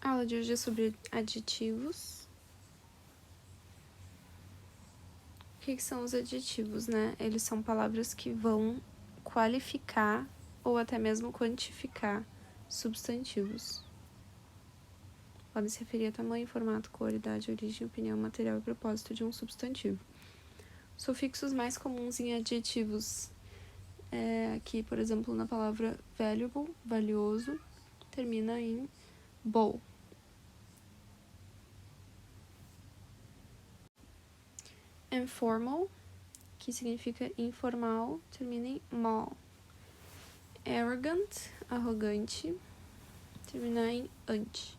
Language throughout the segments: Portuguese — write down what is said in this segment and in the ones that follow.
A aula de hoje é sobre adjetivos. O que são os adjetivos, né? Eles são palavras que vão qualificar ou até mesmo quantificar substantivos. Podem se referir a tamanho, formato, cor, idade, origem, opinião, material e propósito de um substantivo. Os sufixos mais comuns em adjetivos aqui, por exemplo, na palavra valuable, valioso, termina em -ble. Informal, que significa informal, termina em -mal. Arrogant, arrogante, termina em -ante.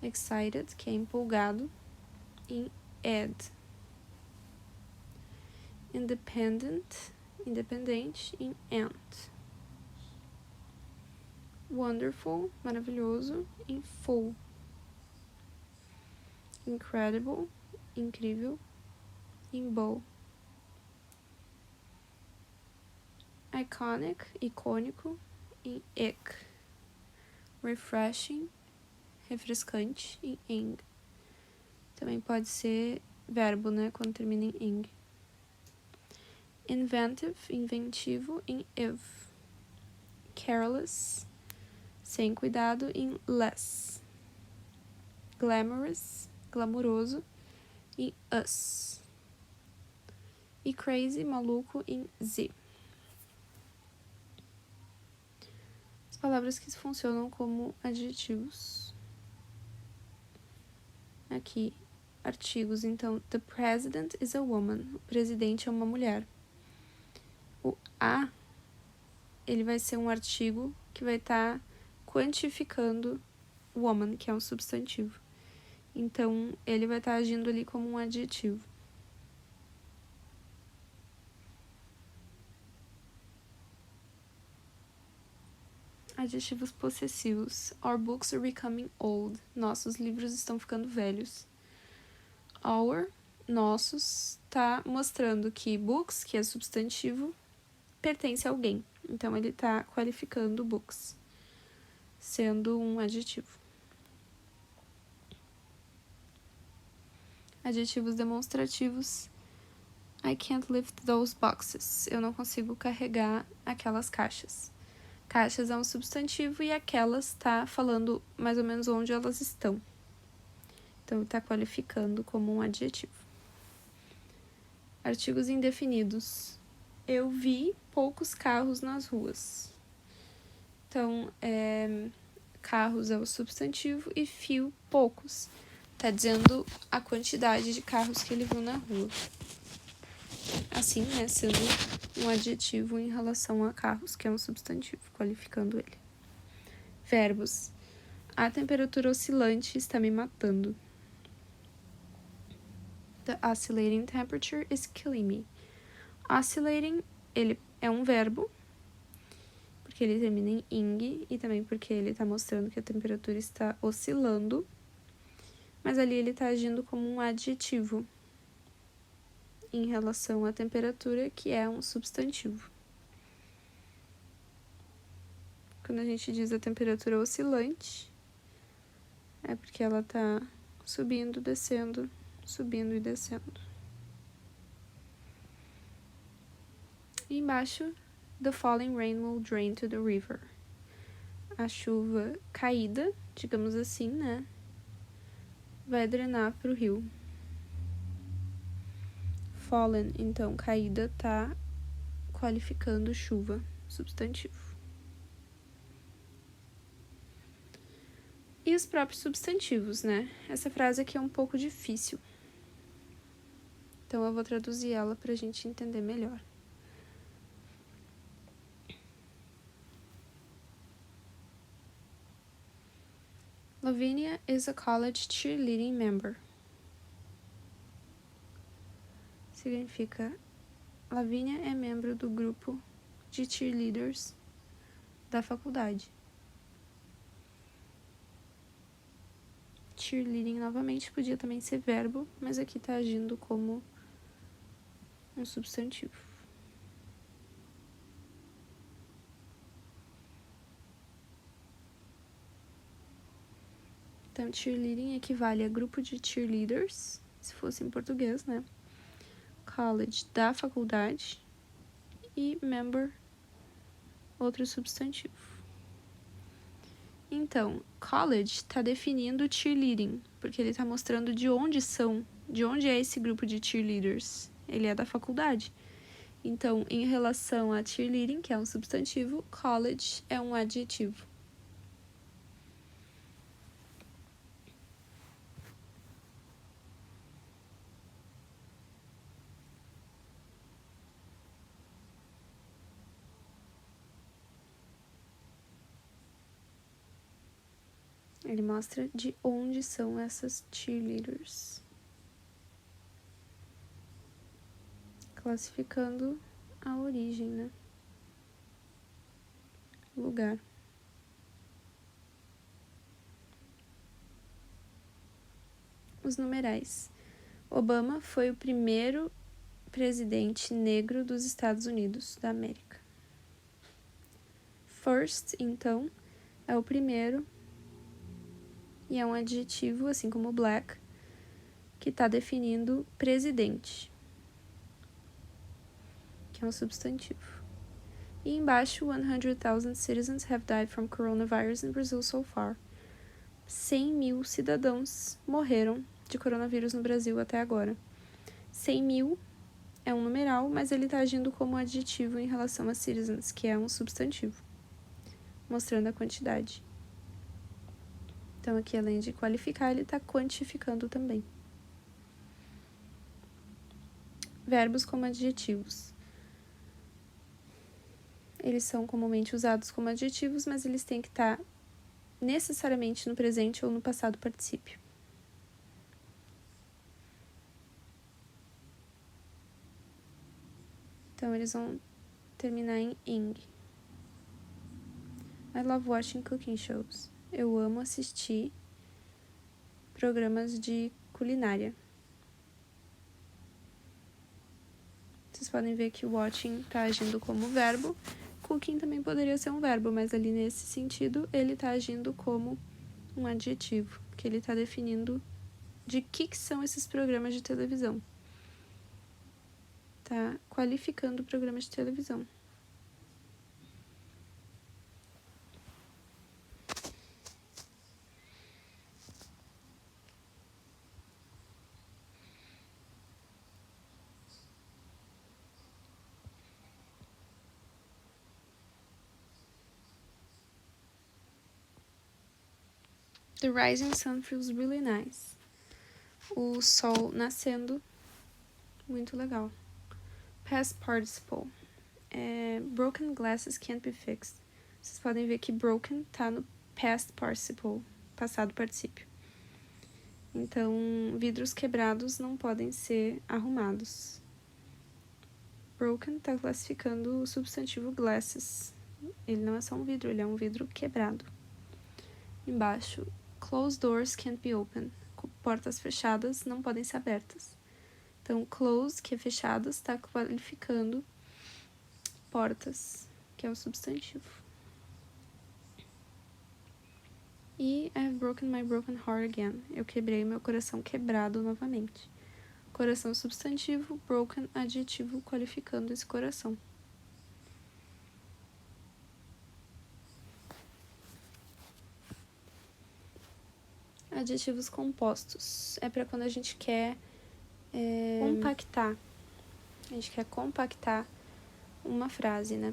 Excited, que é empolgado, em -ed. Independent, independente, em -ent. Wonderful, maravilhoso, em -ful. Incredible, incrível, em -bo. Iconic, icônico, em -ic. Refreshing, refrescante, em -ing. Também pode ser verbo, né, quando termina em -ing. Inventive, inventivo, em -iv. Careless, sem cuidado, em -less. Glamorous, glamuroso, em -us. E crazy, maluco, em -z. As palavras que funcionam como adjetivos. Aqui, artigos, então, the president is a woman. O presidente é uma mulher. O a, ele vai ser um artigo que vai estar quantificando woman, que é um substantivo. Então, ele vai estar agindo ali como um adjetivo. Adjetivos possessivos. Our books are becoming old. Nossos livros estão ficando velhos. Our, nossos, tá mostrando que books, que é substantivo, pertence a alguém. Então, ele tá qualificando books, sendo um adjetivo. Adjetivos demonstrativos. I can't lift those boxes. Eu não consigo carregar aquelas caixas. Caixas é um substantivo e aquelas tá falando mais ou menos onde elas estão. Então, está qualificando como um adjetivo. Artigos indefinidos. Eu vi poucos carros nas ruas. Então, carros é o substantivo e few, poucos. Está dizendo a quantidade de carros que ele viu na rua. Assim, né, sendo um adjetivo em relação a carros, que é um substantivo, qualificando ele. Verbos. A temperatura oscilante está me matando. The oscillating temperature is killing me. Oscillating, ele é um verbo, porque ele termina em ing, e também porque ele está mostrando que a temperatura está oscilando, mas ali ele está agindo como um adjetivo em relação à temperatura, que é um substantivo. Quando a gente diz a temperatura oscilante, é porque ela está subindo, descendo, subindo e descendo. E embaixo, the falling rain will drain to the river. A chuva caída, digamos assim, né, vai drenar para o rio. Fallen, então, caída, tá qualificando chuva, substantivo. E os próprios substantivos, né? Essa frase aqui é um pouco difícil. Então, eu vou traduzir ela para a gente entender melhor. Lavinia is a college cheerleading member. Significa, Lavínia é membro do grupo de cheerleaders da faculdade. Cheerleading, novamente, podia também ser verbo, mas aqui está agindo como um substantivo. Então, cheerleading equivale a grupo de cheerleaders, se fosse em português, né? College, da faculdade. E member, outro substantivo. Então, college está definindo cheerleading, porque ele está mostrando de onde é esse grupo de cheerleaders. Ele é da faculdade. Então, em relação a cheerleading, que é um substantivo, college é um adjetivo. Ele mostra de onde são essas cheerleaders. Classificando a origem, né? Lugar. Os numerais. Obama foi o primeiro presidente negro dos Estados Unidos da América. First, então, é o primeiro e é um adjetivo, assim como black, que está definindo presidente, que é um substantivo. E embaixo, 100,000 citizens have died from coronavirus in Brazil so far. 100 mil cidadãos morreram de coronavírus no Brasil até agora. 100 mil é um numeral, mas ele está agindo como adjetivo em relação a citizens, que é um substantivo, mostrando a quantidade. Então, aqui, além de qualificar, ele está quantificando também. Verbos como adjetivos. Eles são comumente usados como adjetivos, mas eles têm que estar necessariamente no presente ou no passado particípio. Então, eles vão terminar em ing. I love watching cooking shows. Eu amo assistir programas de culinária. Vocês podem ver que watching está agindo como verbo. Cooking também poderia ser um verbo, mas ali nesse sentido ele está agindo como um adjetivo, que ele está definindo de que são esses programas de televisão. Tá qualificando o programa de televisão. The rising sun feels really nice. O sol nascendo, muito legal. Past participle. Broken glasses can't be fixed. Vocês podem ver que broken tá no past participle, passado particípio. Então, vidros quebrados não podem ser arrumados. Broken tá classificando o substantivo glasses. Ele não é só um vidro, ele é um vidro quebrado. Embaixo, closed doors can't be opened. Portas fechadas não podem ser abertas. Então, close, que é fechado, está qualificando portas, que é o substantivo. E I've broken my broken heart again. Eu quebrei meu coração quebrado novamente. Coração substantivo, broken adjetivo qualificando esse coração. Adjetivos compostos. É para quando a gente quer compactar. A gente quer compactar uma frase, né?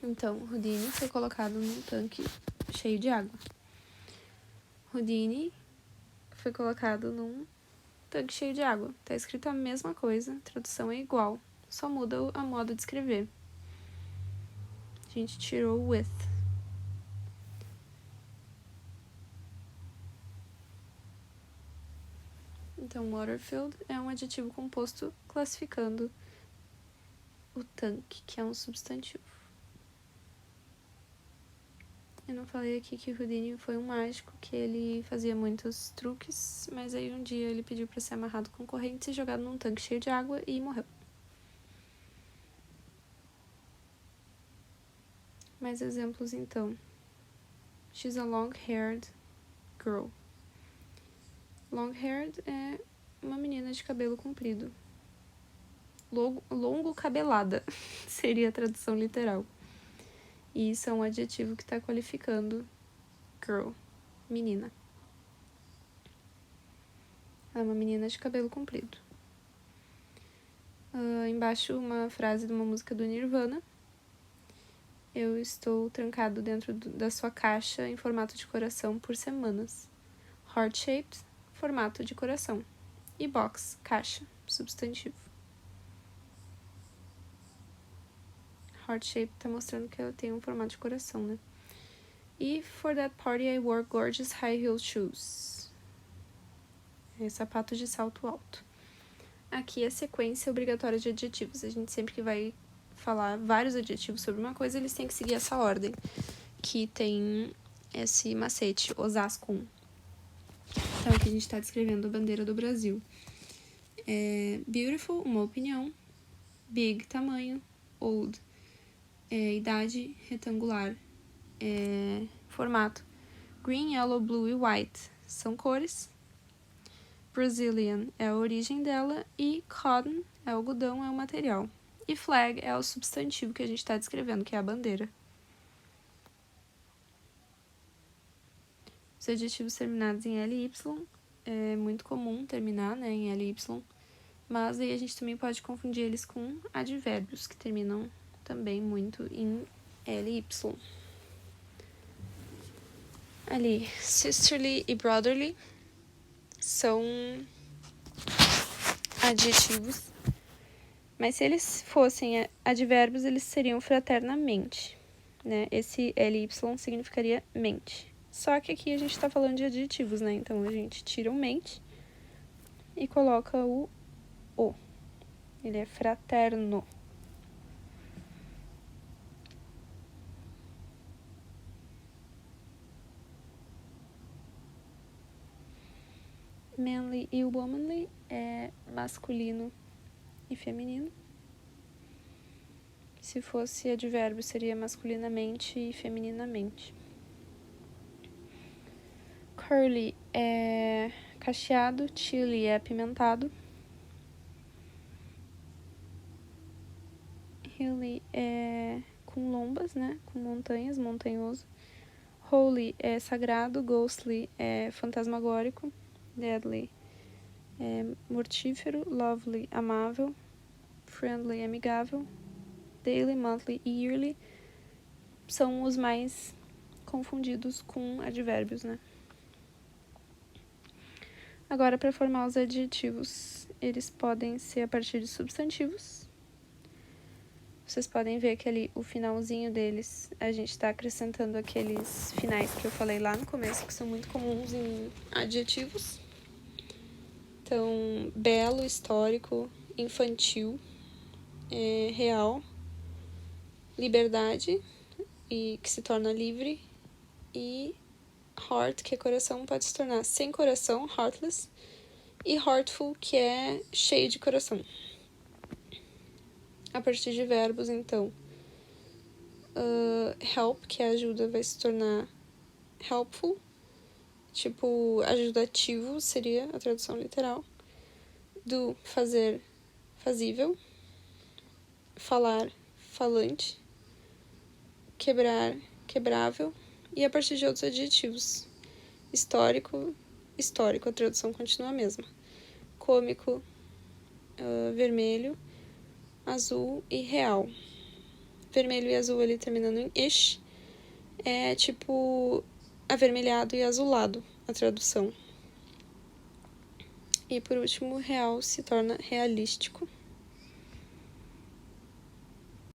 Então, Houdini foi colocado num tanque cheio de água. Houdini foi colocado num tanque cheio de água. Tá escrito a mesma coisa, a tradução é igual, só muda a moda de escrever. A gente tirou o with. Então, water-filled é um adjetivo composto classificando o tanque, que é um substantivo. Eu não falei aqui que o Houdini foi um mágico, que ele fazia muitos truques, mas aí um dia ele pediu para ser amarrado com correntes e jogado num tanque cheio de água e morreu. Mais exemplos, então. She's a long-haired girl. Long-haired é uma menina de cabelo comprido. Longo cabelada seria a tradução literal. E isso é um adjetivo que está qualificando girl, menina. Ela é uma menina de cabelo comprido. Embaixo uma frase de uma música do Nirvana. Eu estou trancado dentro da sua caixa em formato de coração por semanas. Heart-shaped, formato de coração. E box, caixa, substantivo. Heart-shaped tá mostrando que eu tenho um formato de coração, né? E for that party I wore gorgeous high-heel shoes. Sapato de salto alto. Aqui a sequência obrigatória de adjetivos. A gente sempre que vai falar vários adjetivos sobre uma coisa, eles têm que seguir essa ordem, que tem esse macete, Osasco. Então aqui a gente está descrevendo a bandeira do Brasil. Beautiful, uma opinião. Big, tamanho. Old, idade. Retangular, formato. Green, yellow, blue e white são cores. Brazilian é a origem dela. E cotton, algodão, é o material. E flag é o substantivo que a gente está descrevendo, que é a bandeira. Os adjetivos terminados em LY é muito comum terminar, né, em LY, mas aí a gente também pode confundir eles com advérbios, que terminam também muito em LY. Ali, sisterly e brotherly são adjetivos, mas se eles fossem advérbios, eles seriam fraternamente, né? Esse LY significaria mente. Só que aqui a gente tá falando de adjetivos, né? Então a gente tira o mente e coloca o O. Ele é fraterno. Manly e womanly é masculino e feminino. Se fosse advérbio, seria masculinamente e femininamente. Curly é cacheado, chili é apimentado. Hilly é com lombas, né? Com montanhas, montanhoso. Holy é sagrado, ghostly é fantasmagórico. Deadly é mortífero, lovely, amável. Friendly, amigável. Daily, monthly e yearly são os mais confundidos com advérbios, né? Agora, para formar os adjetivos, eles podem ser a partir de substantivos. Vocês podem ver que ali, o finalzinho deles, a gente está acrescentando aqueles finais que eu falei lá no começo, que são muito comuns em adjetivos. Então, belo, histórico, infantil, real, liberdade, e que se torna livre, e heart, que é coração, pode se tornar sem coração, heartless, e heartful, que é cheio de coração. A partir de verbos, então, help, que é ajuda, vai se tornar helpful, tipo, ajudativo seria a tradução literal. Do, fazer, fazível. Falar, falante. Quebrar, quebrável. E a partir de outros adjetivos. Histórico, histórico, a tradução continua a mesma. Cômico, vermelho, azul e real. Vermelho e azul ali terminando em ish. É tipo avermelhado e azulado, a tradução. E por último, real se torna realístico.